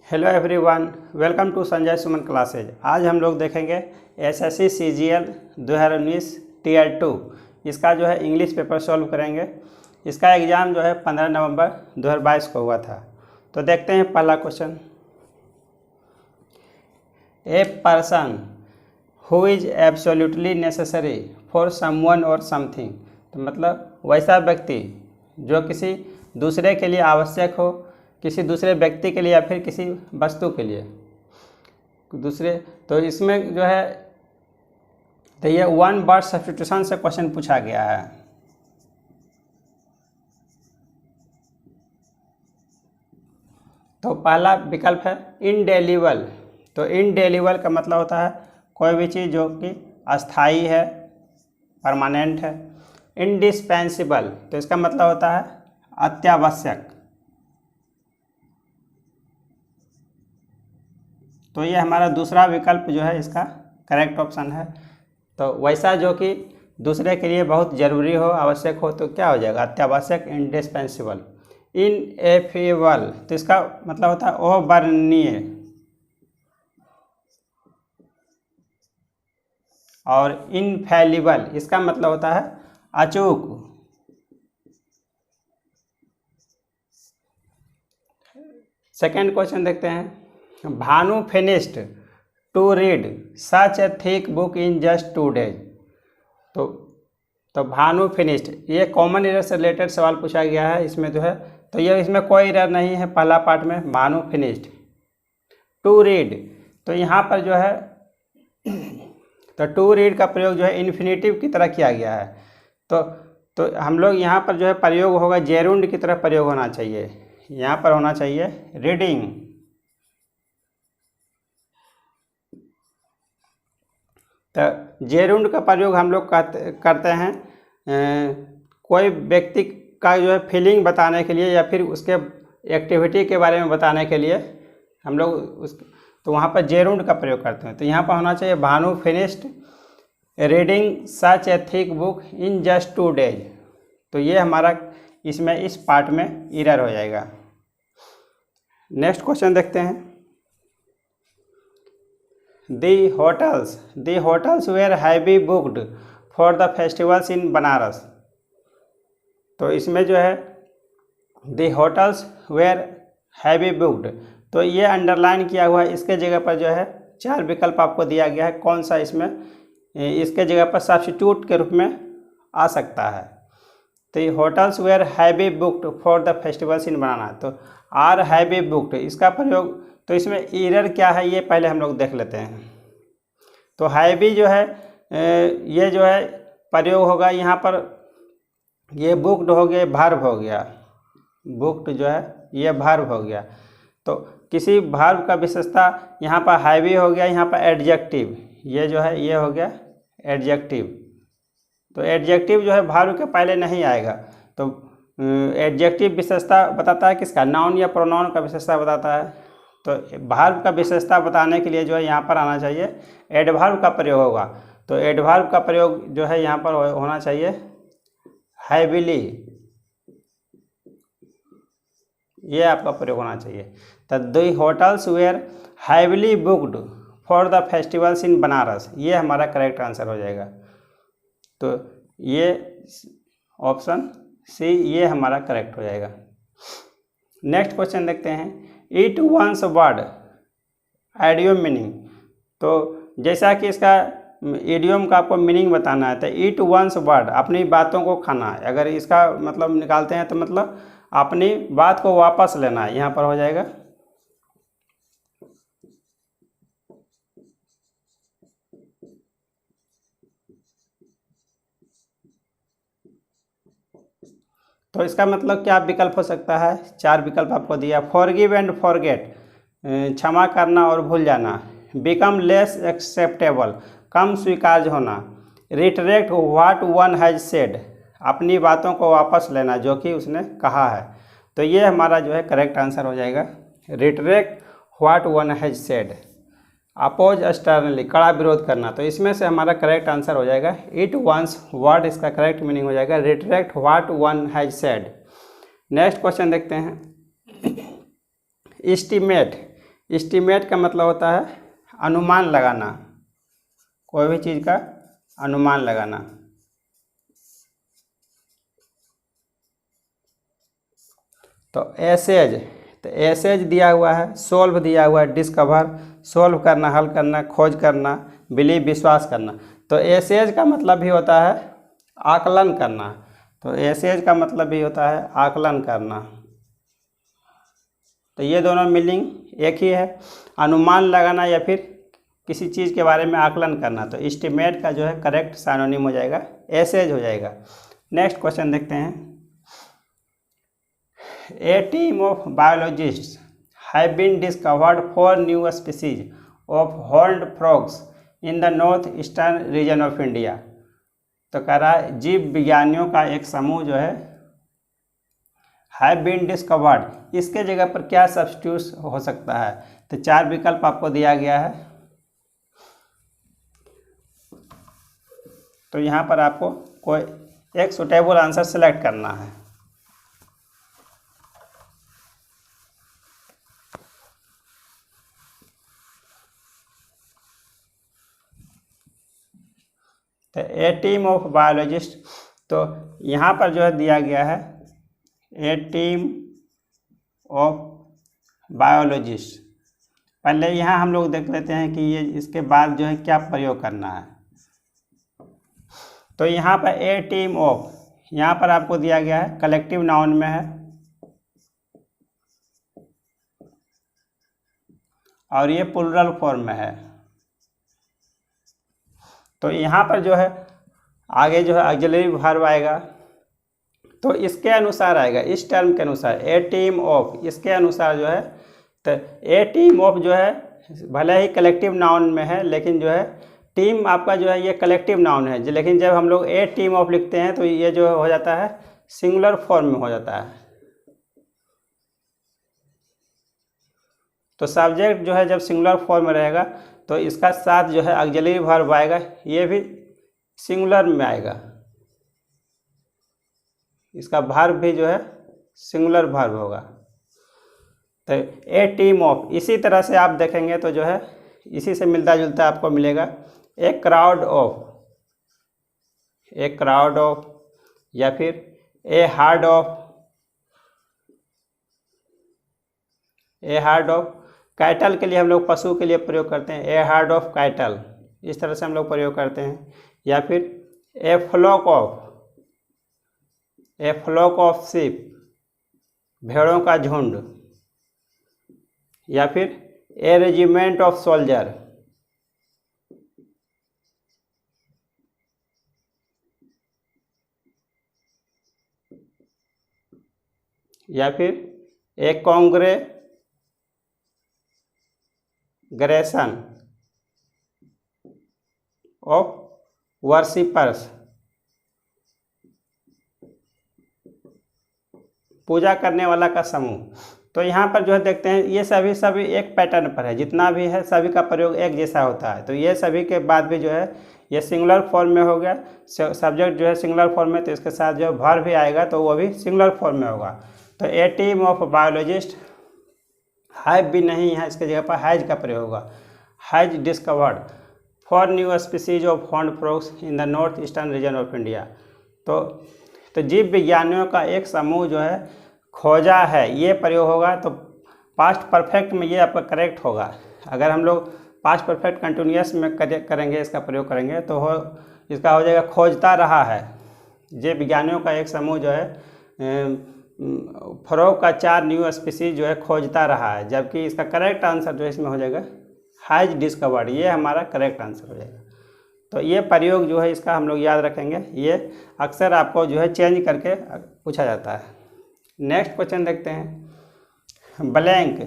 Hello everyone, welcome to Sanjay Suman classes. आज हम लोग देखेंगे एसएससी सीजीएल 2019 टीयर 2। इसका जो है इंग्लिश पेपर सॉल्व करेंगे। इसका एग्ज़ाम जो है 15 नवंबर 2022 को हुआ था। तो देखते हैं पहला question. A person who is absolutely necessary for someone और समथिंग। तो मतलब वैसा व्यक्ति जो किसी दूसरे के लिए आवश्यक हो, किसी दूसरे व्यक्ति के लिए या फिर किसी वस्तु के लिए दूसरे। तो इसमें जो है तो ये वन वर्ड सब्स्टिट्यूशन से क्वेश्चन पूछा गया है। तो पहला विकल्प है इनडेलिबल। तो इनडेलिबल का मतलब होता है कोई भी चीज़ जो कि अस्थाई है, परमानेंट है। इंडिस्पेंसिबल तो इसका मतलब होता है अत्यावश्यक। तो ये हमारा दूसरा विकल्प जो है इसका करेक्ट ऑप्शन है। तो वैसा जो कि दूसरे के लिए बहुत ज़रूरी हो, आवश्यक हो, तो क्या हो जाएगा अत्यावश्यक, इंडिस्पेंसिबल। इनएफेबल तो इसका मतलब होता है अवर्णनीय। और इनफैलिबल इसका मतलब होता है अचूक। सेकेंड क्वेश्चन देखते हैं। Bhanu finished to read such a thick book in just 2 days। तो भानु फिनिश्ड, ये कॉमन एरर से रिलेटेड सवाल पूछा गया है इसमें जो है। तो ये इसमें कोई एरर नहीं है। पहला पार्ट में भानु फिनिश्ड टू रीड, तो यहाँ पर जो है तो टू रीड का प्रयोग जो है इन्फिनेटिव की तरह किया गया है। तो हम लोग यहाँ पर जो है प्रयोग होगा जेरुंड की तरह प्रयोग होना चाहिए। यहाँ पर होना चाहिए रीडिंग। तो जेरुंड का प्रयोग हम लोग करते हैं कोई व्यक्ति का जो है फीलिंग बताने के लिए या फिर उसके एक्टिविटी के बारे में बताने के लिए हम लोग तो वहाँ पर जेरुंड का प्रयोग करते हैं। तो यहाँ पर होना चाहिए Bhanu finished reading such a thick book in just 2 days। तो ये हमारा इसमें इस पार्ट में एरर हो जाएगा। नेक्स्ट क्वेश्चन देखते हैं। The hotels were heavy booked for the festivals in Banaras. तो इसमें जो है The hotels were heavy booked, तो ये अंडरलाइन किया हुआ है। इसके जगह पर जो है 4 विकल्प आपको दिया गया है। कौन सा इसमें इसके जगह पर सब्स्टिट्यूट के रूप में आ सकता है। तो ये hotels were heavy booked for the festivals in banana, तो आर हैवी बुक्ड इसका प्रयोग। तो इसमें एरर क्या है ये पहले हम लोग देख लेते हैं। तो हैवी जो है ये जो है प्रयोग होगा यहाँ पर, ये बुक्ड हो गया, वर्ब हो गया। बुक्ड जो है ये वर्ब हो गया। तो किसी वर्ब का विशेषता यहाँ पर हैवी हो गया, यहाँ पर एडजेक्टिव, ये जो है ये हो गया एडजेक्टिव। तो एडजेक्टिव जो है वर्ब के पहले नहीं आएगा। तो एडजेक्टिव विशेषता बताता है किसका, नाउन या प्रोनाउन का विशेषता बताता है। तो वर्ब का विशेषता बताने के लिए जो है यहाँ पर आना चाहिए एडवर्ब का प्रयोग होगा। तो एडवर्ब का प्रयोग जो है यहाँ पर होना चाहिए हैविली, ये आपका प्रयोग होना चाहिए। तो the hotels were heavily booked for the festivals in Banaras, ये हमारा करेक्ट आंसर हो जाएगा। तो ये ऑप्शन सी ये हमारा करेक्ट हो जाएगा। नेक्स्ट क्वेश्चन देखते हैं। It once word idiom meaning. तो जैसा कि इसका इडियम का आपको मीनिंग बताना है, तो इट वंस वर्ड अपनी बातों को खाना है। अगर इसका मतलब निकालते हैं तो मतलब अपनी बात को वापस लेना है, यहाँ पर हो जाएगा। तो इसका मतलब क्या विकल्प हो सकता है, 4 विकल्प आपको दिया। फॉरगिव एंड फॉरगेट क्षमा करना और भूल जाना। बिकम लेस एक्सेप्टेबल कम स्वीकार्य होना। रिटरेक्ट व्हाट वन हैज सेड अपनी बातों को वापस लेना जो कि उसने कहा है। तो ये हमारा जो है करेक्ट आंसर हो जाएगा retract what one has said. Oppose sternly कड़ा विरोध करना, तो इसमें से हमारा करेक्ट आंसर हो जाएगा इट वंस वर्ड, इसका करेक्ट मीनिंग हो जाएगा retract what one has said. Next question देखते हैं। एस्टिमेट एस्टीमेट का मतलब होता है अनुमान लगाना, कोई भी चीज़ का अनुमान लगाना। तो एसेज, तो एसेज दिया हुआ है, सोल्व दिया हुआ है, डिस्कवर सोल्व करना, हल करना, खोज करना, बिलीव विश्वास करना। तो एसेज का मतलब भी होता है आकलन करना। तो एसेज का मतलब भी होता है आकलन करना। तो ये दोनों मीनिंग एक ही है, अनुमान लगाना या फिर किसी चीज़ के बारे में आकलन करना। तो एस्टीमेट का जो है करेक्ट सिनोनिम हो जाएगा एसेज हो जाएगा। नेक्स्ट क्वेश्चन देखते हैं। A team of biologists have been discovered 4 new species of horned frogs in the northeastern region of India। तो कह रहा है जीव विज्ञानियों का एक समूह जो है have been discovered, इसके जगह पर क्या सब्स्टिट्यूट हो सकता है? तो 4 विकल्प आपको दिया गया है। तो यहाँ पर आपको कोई एक सुटेबल आंसर सेलेक्ट करना है। तो ए टीम ऑफ बायोलॉजिस्ट, तो यहाँ पर जो है दिया गया है ए टीम ऑफ बायोलॉजिस्ट। पहले यहाँ हम लोग देख लेते हैं कि ये इसके बाद जो है क्या प्रयोग करना है। तो यहाँ पर ए टीम ऑफ, यहाँ पर आपको दिया गया है कलेक्टिव नाउन में है, और ये प्लूरल फॉर्म में है। तो यहाँ पर जो है आगे जो है ऑक्सिलरी वर्ब आएगा, तो इसके अनुसार आएगा, इस टर्म के अनुसार ए टीम ऑफ, इसके अनुसार जो है। तो ए टीम ऑफ जो है भले ही कलेक्टिव नाउन में है, लेकिन जो है टीम आपका जो है ये कलेक्टिव नाउन है, लेकिन जब हम लोग ए टीम ऑफ लिखते हैं तो ये जो हो जाता है सिंगुलर फॉर्म में हो जाता है। तो सब्जेक्ट जो है जब सिंगुलर फॉर्म में रहेगा तो इसका साथ जो है ऑक्सिलरी वर्ब आएगा, ये भी सिंगुलर में आएगा, इसका वर्ब भी जो है सिंगुलर वर्ब होगा। तो ए टीम ऑफ, इसी तरह से आप देखेंगे तो जो है इसी से मिलता जुलता आपको मिलेगा a crowd of, a crowd of, या फिर a hard of, a hard of. Cattle के लिए हम लोग पशु के लिए प्रयोग करते हैं ए हार्ड ऑफ कैटल, इस तरह से हम लोग प्रयोग करते हैं। या फिर a flock of, a flock of sheep, भेड़ों का झुंड। या फिर ए रेजिमेंट ऑफ सोल्जर, या फिर ए कांग्रेगेशन ऑफ वर्शिपर्स, पूजा करने वाला का समूह। तो यहाँ पर जो है देखते हैं ये सभी एक पैटर्न पर है, जितना भी है सभी का प्रयोग एक जैसा होता है। तो ये सभी के बाद भी जो है ये सिंगुलर फॉर्म में हो गया, सब्जेक्ट जो है सिंगुलर फॉर्म में, तो इसके साथ जो वर्ब भी आएगा तो वो भी सिंगुलर फॉर्म में होगा। तो ए टीम ऑफ बायोलॉजिस्ट, हैव भी नहीं है, इसके जगह पर हैज का प्रयोग होगा, has discovered 4 new species of horned frogs in the north eastern region of India. तो जीव विज्ञानियों का एक समूह जो है खोजा है, ये प्रयोग होगा। तो पास्ट परफेक्ट में ये आपका करेक्ट होगा। अगर हम लोग पास्ट परफेक्ट कंटिन्यूअस में करेंगे, इसका प्रयोग करेंगे तो इसका हो जाएगा खोजता रहा है। जीव विज्ञानियों का एक समूह जो है फ्रॉग का 4 न्यू स्पीसीज जो है खोजता रहा है, जबकि इसका करेक्ट आंसर जो है इसमें हो जाएगा हैज डिस्कवर्ड, ये हमारा करेक्ट आंसर हो जाएगा। तो ये प्रयोग जो है इसका हम लोग याद रखेंगे, ये अक्सर आपको जो है चेंज करके पूछा जाता है। नेक्स्ट क्वेश्चन देखते हैं। Blank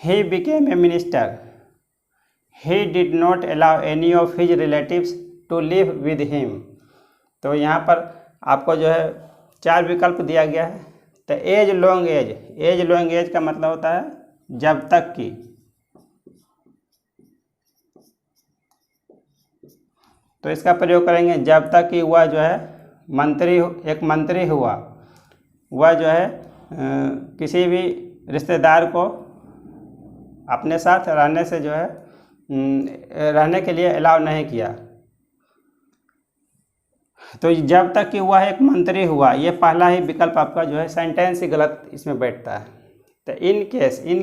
he became a minister, he did not allow any of his relatives to live with him. तो यहाँ पर आपको जो है 4 विकल्प दिया गया है। तो as long as, as long as का मतलब होता है जब तक की। तो इसका प्रयोग करेंगे जब तक कि वह जो है एक मंत्री हुआ, वह जो है किसी भी रिश्तेदार को अपने साथ रहने से जो है रहने के लिए अलाउ नहीं किया। तो जब तक कि वह एक मंत्री हुआ, ये पहला ही विकल्प आपका जो है सेंटेंस ही गलत इसमें बैठता है। तो इन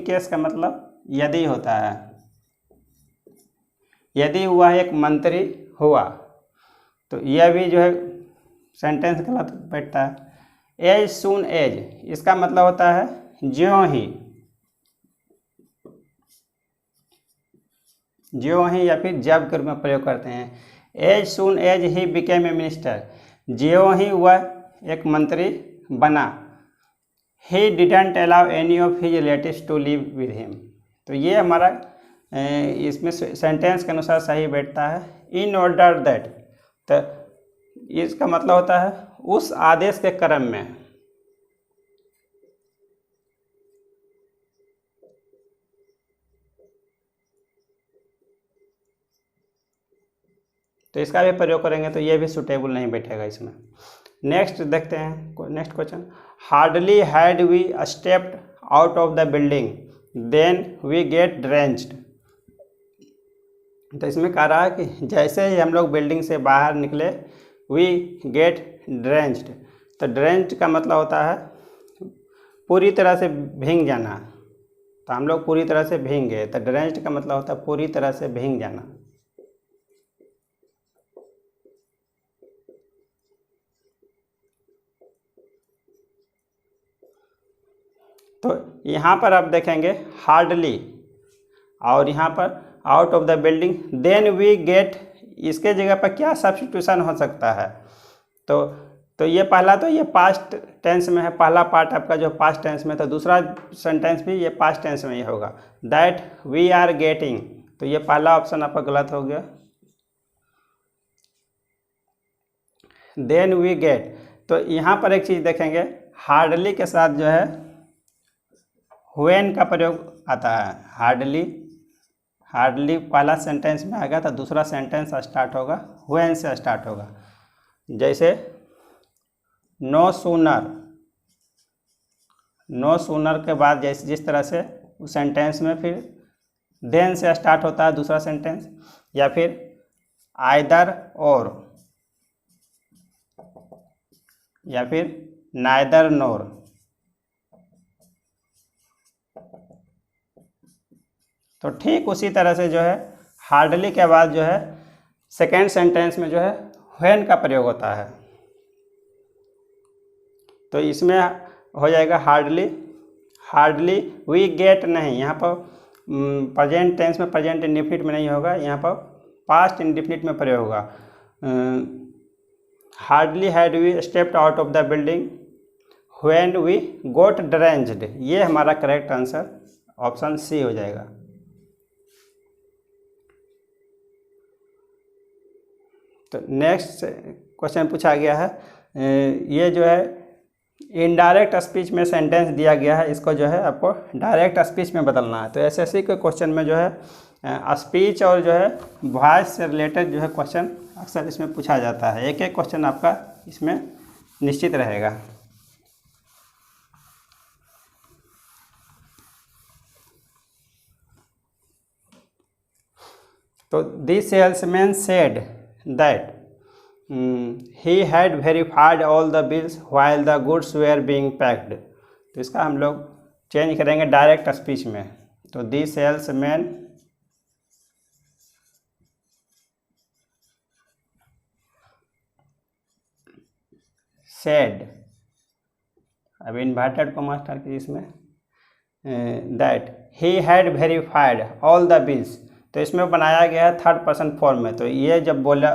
केस का मतलब यदि होता है, यदि वह एक मंत्री हुआ, तो यह भी जो है सेंटेंस गलत बैठता है। एज सून एज, इसका मतलब होता है ज्यों ही या फिर जब के रूप में प्रयोग करते हैं। As soon as he became a minister, ज्यों ही वह एक मंत्री बना। He didn't allow any of his relatives to live with him, तो ये हमारा इसमें सेंटेंस के अनुसार सही बैठता है। इन ऑर्डर दैट, तो इसका मतलब होता है उस आदेश के क्रम में। तो इसका भी प्रयोग करेंगे तो ये भी सुटेबल नहीं बैठेगा इसमें। नेक्स्ट देखते हैं, next question. Hardly had we stepped out of the building then we get drenched. तो इसमें कह रहा है कि जैसे ही हम लोग बिल्डिंग से बाहर निकले, वी गेट ड्रेंच्ड। तो ड्रेंच्ड का मतलब होता है पूरी तरह से भीग जाना। तो हम लोग पूरी तरह से भीग गए, तो ड्रेंच्ड का मतलब होता है पूरी तरह से भीग जाना। तो यहाँ पर आप देखेंगे हार्डली, और यहाँ पर out of the building, then we get, इसके जगह पर क्या सब्स्टिट्यूशन हो सकता है? तो ये पहला, तो ये पास्ट टेंस में है, पहला पार्ट आपका जो पास्ट टेंस में, तो दूसरा सेंटेंस भी ये पास्ट टेंस में ही होगा। दैट वी आर गेटिंग, तो ये पहला ऑप्शन आपका गलत हो गया। देन वी गेट, तो यहाँ पर एक चीज़ देखेंगे, हार्डली के साथ जो है व्हेन का प्रयोग आता है। हार्डली पहला सेंटेंस में आएगा, तो दूसरा सेंटेंस स्टार्ट होगा व्हेन से स्टार्ट होगा। जैसे नो सूनर के बाद जैसे जिस तरह से उस सेंटेंस में फिर देन से स्टार्ट होता है दूसरा सेंटेंस, या फिर आइदर और, या फिर नाइदर नोर। तो ठीक उसी तरह से जो है हार्डली के बाद जो है सेकेंड सेंटेंस में जो है व्हेन का प्रयोग होता है। तो इसमें हो जाएगा हार्डली वी गेट नहीं, यहाँ पर प्रेजेंट टेंस में प्रेजेंट इंडेफिनिट में नहीं होगा, यहाँ पर पास्ट इंडेफिनिट में प्रयोग होगा। Hardly had we stepped out of the building when we got drenched, ये हमारा करेक्ट आंसर ऑप्शन सी हो जाएगा। तो नेक्स्ट क्वेश्चन पूछा गया है, ये जो है इनडायरेक्ट स्पीच में सेंटेंस दिया गया है, इसको जो है आपको डायरेक्ट स्पीच में बदलना है। तो एसएससी के क्वेश्चन में जो है स्पीच और जो है वॉइस से रिलेटेड जो है क्वेश्चन अक्सर इसमें पूछा जाता है। एक एक क्वेश्चन आपका इसमें निश्चित रहेगा। तो this salesman said that he had verified all the bills while the goods were being packed। तो इसका हम लोग चेंज करेंगे डायरेक्ट स्पीच में। तो the salesman said, अब इन्वर्टेड कॉमा स्टार्ट कीजिए इसमें, that he had verified all the bills। तो इसमें बनाया गया है थर्ड पर्सन फॉर्म में, तो ये जब बोला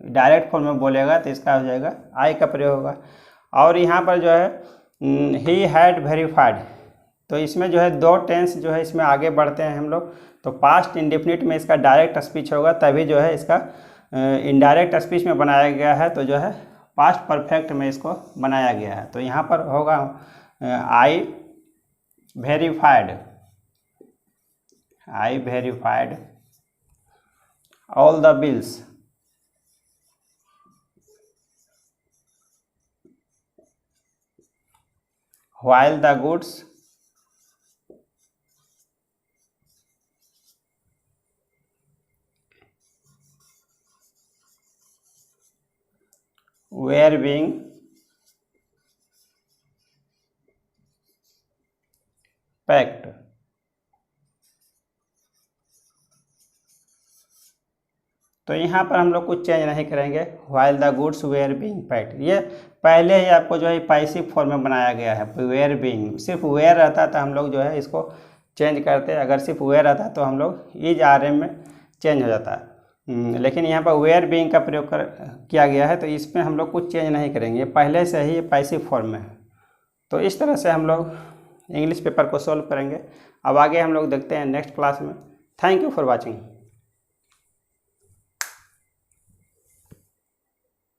डायरेक्ट फॉर्म में बोलेगा तो इसका हो जाएगा आई का प्रयोग होगा। और यहाँ पर जो है ही हैड वेरीफाइड, तो इसमें जो है दो टेंस जो है इसमें आगे बढ़ते हैं हम लोग। तो पास्ट इंडेफिनिट में इसका डायरेक्ट स्पीच होगा, तभी जो है इसका इनडायरेक्ट स्पीच में बनाया गया है, तो जो है पास्ट परफेक्ट में इसको बनाया गया है। तो यहाँ पर होगा I verified all the bills while the goods were being packed. तो यहाँ पर हम लोग कुछ चेंज नहीं करेंगे, while the goods were being packed. ये पहले ही आपको जो है पैसिव फॉर्म में बनाया गया है, वेयर बीइंग। सिर्फ वेयर रहता तो हम लोग जो है इसको चेंज करते, अगर सिर्फ वेयर रहता तो हम लोग इज RM में चेंज हो जाता है। लेकिन यहाँ पर वेयर बीइंग का प्रयोग किया गया है, तो इसमें हम लोग कुछ चेंज नहीं करेंगे, पहले से ही पैसिव फॉर्म में है। तो इस तरह से हम लोग इंग्लिश पेपर को सॉल्व करेंगे। अब आगे हम लोग देखते हैं नेक्स्ट क्लास में। Thank you for watching.